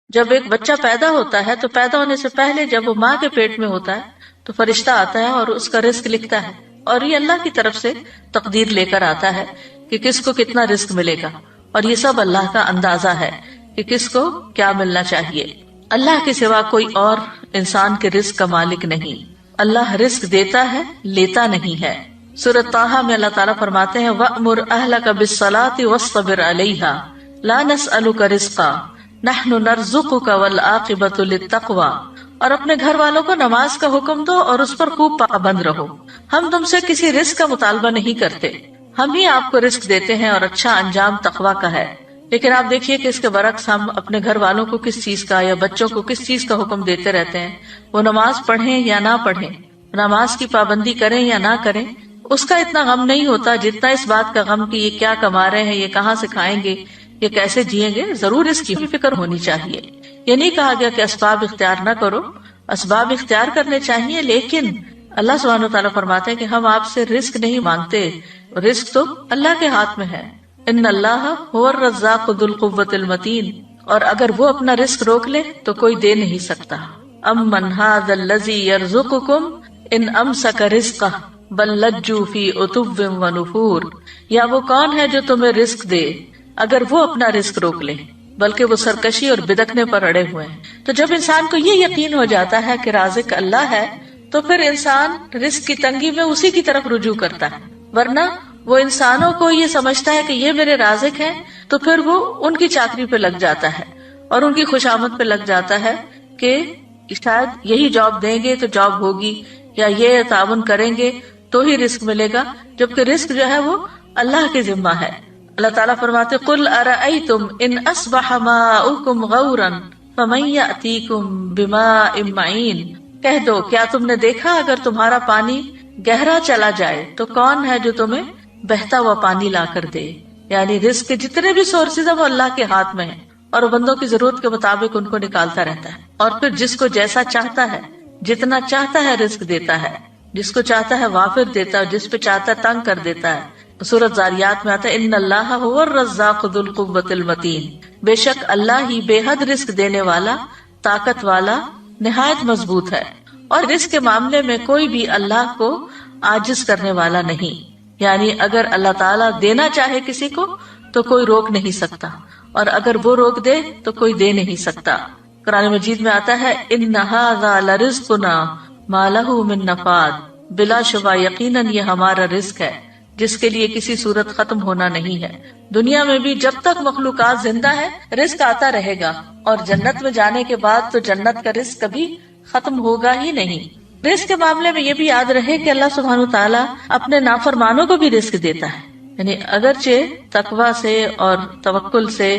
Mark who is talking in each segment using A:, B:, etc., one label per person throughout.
A: جب ایک بچہ پیدا ہوتا ہے تو پیدا ہونے سے پہلے جب وہ ماں کے پیٹ میں ہوتا ہے تو فرشتہ آتا ہے اور اس کا رزق لکھتا ہے، اور یہ اللہ کی طرف سے تقدیر لے کر آتا ہے کہ کس کو کتنا رزق ملے گا، اور یہ سب اللہ کا اندازہ ہے کہ کس کو کیا ملنا چاہیے۔ اللہ کے سوا کوئی اور انسان کے رزق کا مالک نہیں، اللہ رزق دیتا ہے، لیتا نہیں ہے۔ سورۃ طٰہٰ میں اللہ تعالیٰ فرماتے ہیں وَأْمُرْ أَهْلَكَ بِالصَّلَاةِ وَاصْطَبِرْ عَلَيْهَا لَا نَسْأَلُكَ رِزْقًا نَحْنُ نَرْزُقُكَ وَالْعَاقِبَةُ لِلتَّقْوَىٰ، اور اپنے گھر والوں کو نماز کا حکم دو اور اس پر خوب پابند رہو، ہم تم سے کسی رزق کا مطالبہ نہیں کرتے، ہم ہی آپ کو رزق دیتے ہیں اور اچھا انجام تقویٰ کا ہے۔ لیکن آپ دیکھیے کہ اس کے برعکس ہم اپنے گھر والوں کو کس چیز کا یا بچوں کو کس چیز کا حکم دیتے رہتے ہیں، وہ نماز پڑھیں یا نہ پڑھیں، نماز کی پابندی کریں یا نہ کریں، اس کا اتنا غم نہیں ہوتا جتنا اس بات کا غم کہ یہ کیا کما رہے ہیں، یہ کہاں سے کھائیں گے، یہ کیسے جئیں گے۔ ضرور اس کی فکر ہونی چاہیے۔ یہ نہیں کہا گیا کہ اسباب اختیار نہ کرو، اسباب اختیار کرنے چاہیے، لیکن اللہ سبحانہ وتعالیٰ فرماتے ہیں کہ ہم آپ سے رزق نہیں مانگتے، رزق تو اللہ کے ہاتھ میں ہے۔ ان اللہ هو الرزاق ذو القوة المتین، اور اگر وہ اپنا رزق روک لے تو کوئی دے نہیں سکتا۔ امن ھذا الذی یرزقکم ان امسک رزقہ بل لجوا فی عتو ونفور، یا وہ کون ہے جو تمہیں رزق دے اگر وہ اپنا رزق روک لے، بلکہ وہ سرکشی اور بدکنے پر اڑے ہوئے ہیں۔ تو جب انسان کو یہ یقین ہو جاتا ہے کہ رازق اللہ ہے تو پھر انسان رزق کی تنگی میں اسی کی طرف رجوع کرتا ہے، ورنہ وہ انسانوں کو یہ سمجھتا ہے کہ یہ میرے رازق ہیں تو پھر وہ ان کی چاکری پہ لگ جاتا ہے اور ان کی خوشامد پہ لگ جاتا ہے کہ شاید یہی جاب دیں گے تو جاب ہوگی، یا یہ تعاون کریں گے تو ہی رزق ملے گا، جبکہ رزق جو ہے وہ اللہ کے ذمہ ہے۔ اللہ تعالیٰ فرماتے قل ارأیتم ان اصبح ماؤکم غورا فمن یأتیکم بماء معین، کہہ دو کیا تم نے دیکھا اگر تمہارا پانی گہرا چلا جائے تو کون ہے جو تمہیں بہتا ہوا پانی لا کر دے۔ یعنی رزق کے جتنے بھی سورسز ہیں وہ اللہ کے ہاتھ میں ہیں، اور بندوں کی ضرورت کے مطابق ان کو نکالتا رہتا ہے، اور پھر جس کو جیسا چاہتا ہے، جتنا چاہتا ہے رزق دیتا ہے، جس کو چاہتا ہے وافر دیتا ہے، جس پہ چاہتا ہے تنگ کر دیتا ہے۔ سورۃ ذاریات میں آتا ہے ان اللہ هو الرزاق ذو القوة المتین، بے شک اللہ ہی بے حد رزق دینے والا، طاقت والا، نہایت مضبوط ہے، اور رزق کے معاملے میں کوئی بھی اللہ کو عاجز کرنے والا نہیں۔ یعنی اگر اللہ تعالیٰ دینا چاہے کسی کو تو کوئی روک نہیں سکتا، اور اگر وہ روک دے تو کوئی دے نہیں سکتا۔ قرآن مجید میں آتا ہے ان ھذا لرزقنا ما لہ من نفاد، بلا شبہ یقیناً یہ ہمارا رزق ہے جس کے لیے کسی صورت ختم ہونا نہیں ہے۔ دنیا میں بھی جب تک مخلوقات زندہ ہے رزق آتا رہے گا، اور جنت میں جانے کے بعد تو جنت کا رزق کبھی ختم ہوگا ہی نہیں۔ رزق کے معاملے میں یہ بھی یاد رہے کہ اللہ سبحانہ وتعالیٰ اپنے نافرمانوں کو بھی رزق دیتا ہے، یعنی اگرچہ تقویٰ سے اور توکل سے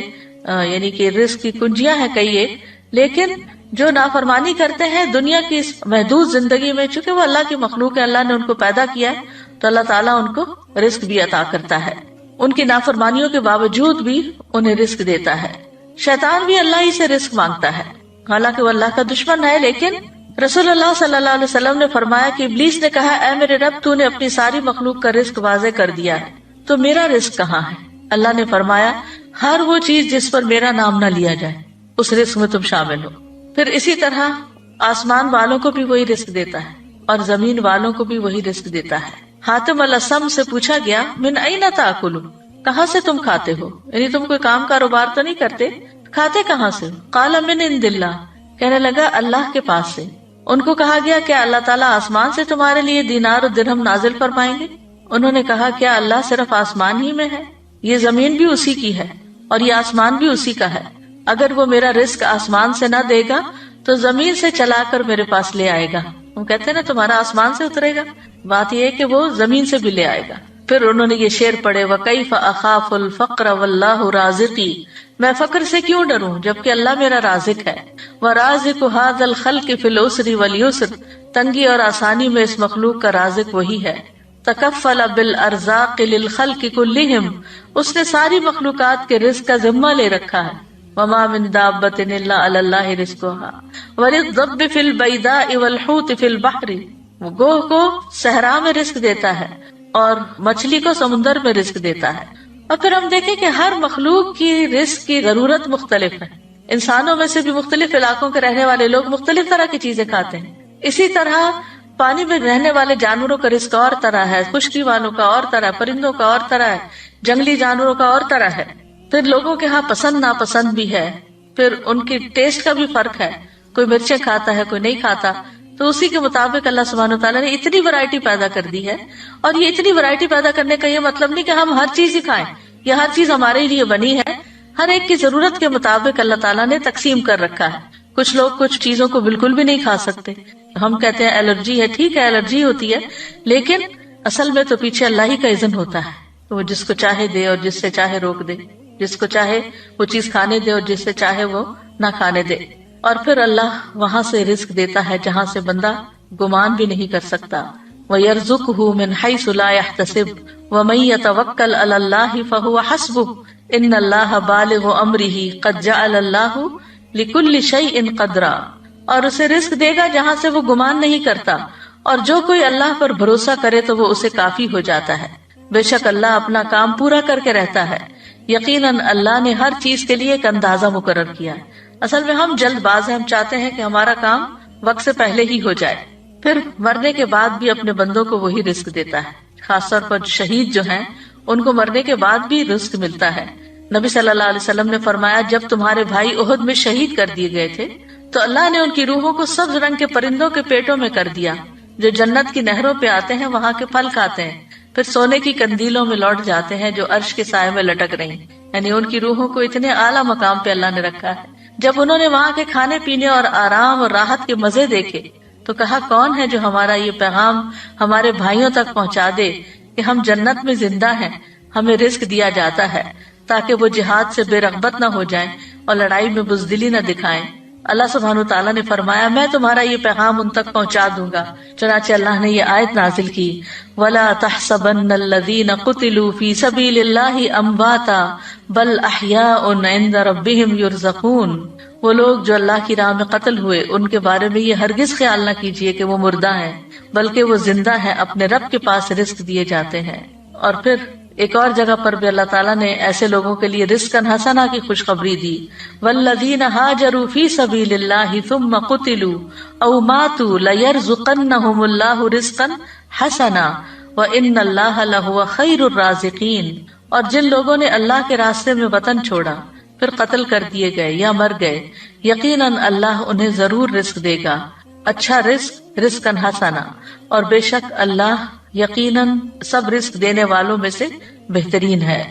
A: یعنی کہ رزق کی کنجیاں ہیں کئی ایک، لیکن جو نافرمانی کرتے ہیں دنیا کی اس محدود زندگی میں، چونکہ وہ اللہ کی مخلوق ہے، اللہ نے ان کو پیدا کیا ہے، تو اللہ تعالیٰ ان کو رزق بھی عطا کرتا ہے، ان کی نافرمانیوں کے باوجود بھی انہیں رزق دیتا ہے۔ شیطان بھی اللہ ہی سے رزق مانگتا ہے، حالانکہ وہ اللہ کا دشمن ہے، لیکن رسول اللہ صلی اللہ علیہ وسلم نے فرمایا کہ ابلیس نے کہا اے میرے رب تو نے اپنی ساری مخلوق کا رزق واضح کر دیا ہے، تو میرا رزق کہاں ہے؟ اللہ نے فرمایا ہر وہ چیز جس پر میرا نام نہ لیا جائے اس رزق میں تم شامل ہو۔ پھر اسی طرح آسمان والوں کو بھی وہی رزق دیتا ہے اور زمین والوں کو بھی وہی رزق دیتا ہے۔ حاتم الاسم سے پوچھا گیا من این تاکلوا، کہاں سے تم کھاتے ہو؟ یعنی تم کوئی کام کاروبار تو نہیں کرتے، کھاتے کہاں سے؟ قال من عند اللہ، کہنے لگا اللہ کے پاس سے۔ ان کو کہا گیا کیا اللہ تعالیٰ آسمان سے تمہارے لیے دینار اور درہم نازل فرمائیں گے؟ انہوں نے کہا کیا اللہ صرف آسمان ہی میں ہے؟ یہ زمین بھی اسی کی ہے اور یہ آسمان بھی اسی کا ہے، اگر وہ میرا رزق آسمان سے نہ دے گا تو زمین سے چلا کر میرے پاس لے آئے گا۔ ہم کہتے ہیں نا تمہارا آسمان سے اترے گا، بات یہ ہے کہ وہ زمین سے بھی لے آئے گا۔ پھر انہوں نے یہ شعر پڑھے وَكَيْفَ أَخَافُ الْفَقْرَ وَاللَّهُ رَازِقِي، میں فقر سے کیوں ڈروں جبکہ اللہ میرا رازق ہے۔ وَرَازِقُ هَذَا الْخَلْقِ فِي الْعُسْرِ وَالْيُسْرِ، تنگی اور آسانی میں اس مخلوق کا رازق وہی ہے۔ تکفل بالارزاق للخلق كلهم، اس نے ساری مخلوقات کے رزق کا ذمہ لے رکھا ہے۔ وما من دابۃ الا علی اللہ رزقها وللضب فی البیداء والحوت فی البحر، وہ گوہ کو صحرا میں رزق دیتا ہے اور مچھلی کو سمندر میں رزق دیتا ہے۔ اور پھر ہم دیکھیں کہ ہر مخلوق کی رزق کی ضرورت مختلف ہے، انسانوں میں سے بھی مختلف علاقوں کے رہنے والے لوگ مختلف طرح کی چیزیں کھاتے ہیں. اسی طرح پانی میں رہنے والے جانوروں کا رزق اور طرح ہے، خشکی والوں کا اور طرح، پرندوں کا اور طرح ہے، جنگلی جانوروں کا اور طرح ہے. پھر لوگوں کے ہاں پسند ناپسند بھی ہے، پھر ان کی ٹیسٹ کا بھی فرق ہے، کوئی مرچیں کھاتا ہے کوئی نہیں کھاتا. تو اسی کے مطابق اللہ سبحانہ وتعالیٰ نے اتنی ورائٹی پیدا کر دی ہے. اور یہ اتنی ورائٹی پیدا کرنے کا یہ مطلب نہیں کہ ہم ہر چیز ہی کھائیں، یہ ہر چیز ہمارے لیے بنی ہے. ہر ایک کی ضرورت کے مطابق اللہ تعالیٰ نے تقسیم کر رکھا ہے. کچھ لوگ کچھ چیزوں کو بالکل بھی نہیں کھا سکتے. ہم کہتے ہیں الرجی ہے، ٹھیک ہے الرجی ہوتی ہے، لیکن اصل میں تو پیچھے اللہ ہی کا اذن ہوتا ہے. وہ جس کو چاہے دے اور جس سے چاہے روک دے، جس کو چاہے وہ چیز کھانے دے اور جس سے چاہے وہ نہ کھانے دے. اور پھر اللہ وہاں سے رزق دیتا ہے جہاں سے بندہ گمان بھی نہیں کر سکتا. وَيَرْزُقْهُ مِنْ حَيْثُ لَا يَحْتَسِبُ وَمَن يَتَوَكَّلْ عَلَى اللَّهِ فَهُوَ حَسْبُهُ إِنَّ اللَّهَ بَالِغُ أَمْرِهِ قَدْ جَعَلَ اللَّهُ لِكُلِّ شَيْءٍ قَدْرًا. اور اسے رزق دے گا جہاں سے وہ گمان نہیں کرتا، اور جو کوئی اللہ پر بھروسہ کرے تو وہ اسے کافی ہو جاتا ہے. بے شک اللہ اپنا کام پورا کر کے رہتا ہے. یقیناً اللہ نے ہر چیز کے لیے ایک اندازہ مقرر کیا ہے. اصل میں ہم جلد باز ہیں، ہم چاہتے ہیں کہ ہمارا کام وقت سے پہلے ہی ہو جائے. پھر مرنے کے بعد بھی اپنے بندوں کو وہی رزق دیتا ہے. خاص طور پر شہید جو ہیں ان کو مرنے کے بعد بھی رزق ملتا ہے. نبی صلی اللہ علیہ وسلم نے فرمایا جب تمہارے بھائی احد میں شہید کر دیے گئے تھے تو اللہ نے ان کی روحوں کو سبز رنگ کے پرندوں کے پیٹوں میں کر دیا جو جنت کی نہروں پہ آتے ہیں، وہاں کے پھل کھاتے ہیں، پھر سونے کی قندیلوں میں لوٹ جاتے ہیں جو عرش کے سائے میں لٹک رہی. یعنی ان کی روحوں کو اتنے اعلیٰ مقام پہ اللہ نے رکھا ہے. جب انہوں نے وہاں کے کھانے پینے اور آرام اور راحت کے مزے دیکھے تو کہا کون ہے جو ہمارا یہ پیغام ہمارے بھائیوں تک پہنچا دے کہ ہم جنت میں زندہ ہیں، ہمیں رزق دیا جاتا ہے، تاکہ وہ جہاد سے بے رغبت نہ ہو جائیں اور لڑائی میں بزدلی نہ دکھائیں. اللہ سبحانہ تعالیٰ نے فرمایا میں تمہارا یہ پیغام ان تک پہنچا دوں گا. چنانچہ اللہ نے یہ آیت نازل کی وَلَا تَحْسَبَنَّ الَّذِينَ قُتِلُوا فِي سَبِيلِ اللَّهِ أَمْوَاتًا بَلْ أَحْيَاءٌ عِندَ رَبِّهِمْ يُرْزَقُونَ. وہ لوگ جو اللہ کی راہ میں قتل ہوئے ان کے بارے میں یہ ہرگز خیال نہ کیجیے کہ وہ مردہ ہیں، بلکہ وہ زندہ ہیں، اپنے رب کے پاس رزق دیے جاتے ہیں. اور پھر ایک اور جگہ پر بھی اللہ تعالیٰ نے ایسے لوگوں کے لیے رزقا حسنا کی خوشخبری دی. والذین ہاجروا فی سبیل اللہ ثم قتلوا او ماتوا لیرزقنہم اللہ رزقا حسنا وان اللہ لہو خیر الرازقین. اور جن لوگوں نے اللہ کے راستے میں وطن چھوڑا پھر قتل کر دیے گئے یا مر گئے، یقیناً اللہ انہیں ضرور رزق دے گا، اچھا رزق، رزقا حسنا. اور بے شک اللہ یقیناً سب رزق دینے والوں میں سے بہترین ہے.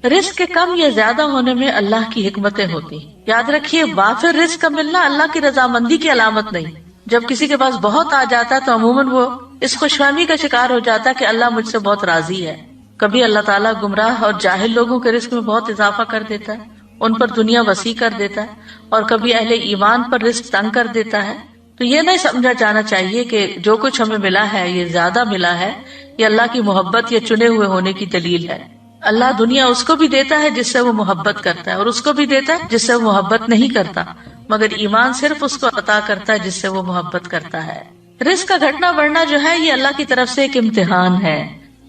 A: رزق کے کم یا زیادہ ہونے میں اللہ کی حکمتیں ہوتی. یاد رکھیے وافر رزق کا ملنا اللہ کی رضامندی کی علامت نہیں. جب کسی کے پاس بہت آ جاتا ہے تو عموماً وہ اس خوش فہمی کا شکار ہو جاتا ہے کہ اللہ مجھ سے بہت راضی ہے. کبھی اللہ تعالیٰ گمراہ اور جاہل لوگوں کے رزق میں بہت اضافہ کر دیتا ہے، ان پر دنیا وسیع کر دیتا ہے، اور کبھی اہل ایمان پر رزق تنگ کر دیتا ہے. تو یہ نہیں سمجھا جانا چاہیے کہ جو کچھ ہمیں ملا ہے یہ زیادہ ملا ہے، یہ اللہ کی محبت یا چنے ہوئے ہونے کی دلیل ہے. اللہ دنیا اس کو بھی دیتا ہے جس سے وہ محبت کرتا ہے، اور اس کو بھی دیتا ہے جس سے وہ محبت نہیں کرتا، مگر ایمان صرف اس کو عطا کرتا ہے جس سے وہ محبت کرتا ہے. رزق کا گھٹنا بڑھنا جو ہے یہ اللہ کی طرف سے ایک امتحان ہے.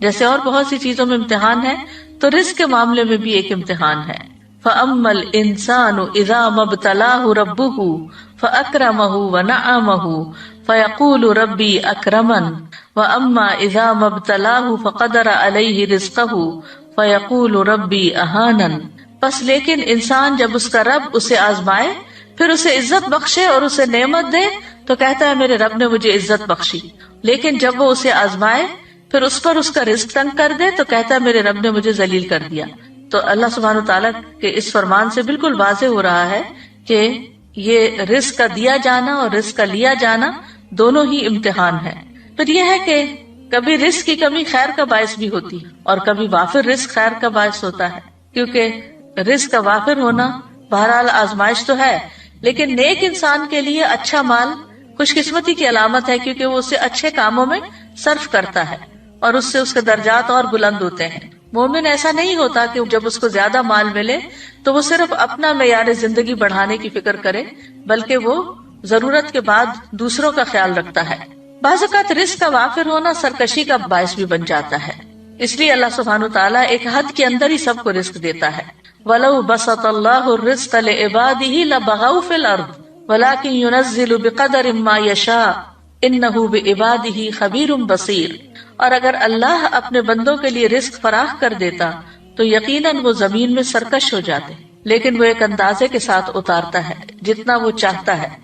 A: جیسے اور بہت سی چیزوں میں امتحان ہے تو رزق کے معاملے میں بھی ایک امتحان ہے. فَأَمَّا الْإِنسَانُ إِذَا مَا ابْتَلَاهُ رَبُّهُ فَأَكْرَمَهُ وَنَعَّمَهُ فَيَقُولُ رَبِّي أَكْرَمَنِ وَأَمَّا إِذَا مَا ابْتَلَاهُ فَقَدَرَ عَلَيْهِ رِزْقَهُ فَيَقُولُ رَبِّي أَهَانَنِ. بس لیکن انسان جب اس کا رب اسے آزمائے پھر اسے عزت بخشے اور اسے نعمت دے تو کہتا ہے میرے رب نے مجھے عزت بخشی. لیکن جب وہ اسے آزمائے پھر اس پر اس کا رزق تنگ کر دے تو کہتا ہے میرے رب نے مجھے ذلیل کر دیا. تو اللہ سبحانہ تعالیٰ کے اس فرمان سے بالکل واضح ہو رہا ہے کہ یہ رزق کا دیا جانا اور رزق کا لیا جانا دونوں ہی امتحان ہے. پھر یہ ہے کہ کبھی رزق کی کمی خیر کا باعث بھی ہوتی ہے اور کبھی وافر رزق خیر کا باعث ہوتا ہے، کیونکہ رزق کا وافر ہونا بہرحال آزمائش تو ہے، لیکن نیک انسان کے لیے اچھا مال خوش قسمتی کی علامت ہے، کیونکہ وہ اسے اچھے کاموں میں صرف کرتا ہے اور اس سے اس کے درجات اور بلند ہوتے ہیں. مومن ایسا نہیں ہوتا کہ جب اس کو زیادہ مال ملے تو وہ صرف اپنا معیار زندگی بڑھانے کی فکر کرے، بلکہ وہ ضرورت کے بعد دوسروں کا خیال رکھتا ہے. بعض اوقات رزق کا وافر ہونا سرکشی کا باعث بھی بن جاتا ہے، اس لیے اللہ سبحانہ تعالیٰ ایک حد کے اندر ہی سب کو رزق دیتا ہے. وَلَوْ بَسَطَ اللَّهُ الرِّزْقَ لِعِبَادِهِ لَبَغَوْا فِي الْأَرْضِ وَلَكِنْ يُنَزِّلُ بِقَدَرٍ مَا يَشَاءُ إِنَّهُ بِعِبَادِهِ خَبِيرٌ بَصِيرٌ۔ اور اگر اللہ اپنے بندوں کے لیے رزق فراخ کر دیتا تو یقیناً وہ زمین میں سرکش ہو جاتے، لیکن وہ ایک اندازے کے ساتھ اتارتا ہے جتنا وہ چاہتا ہے،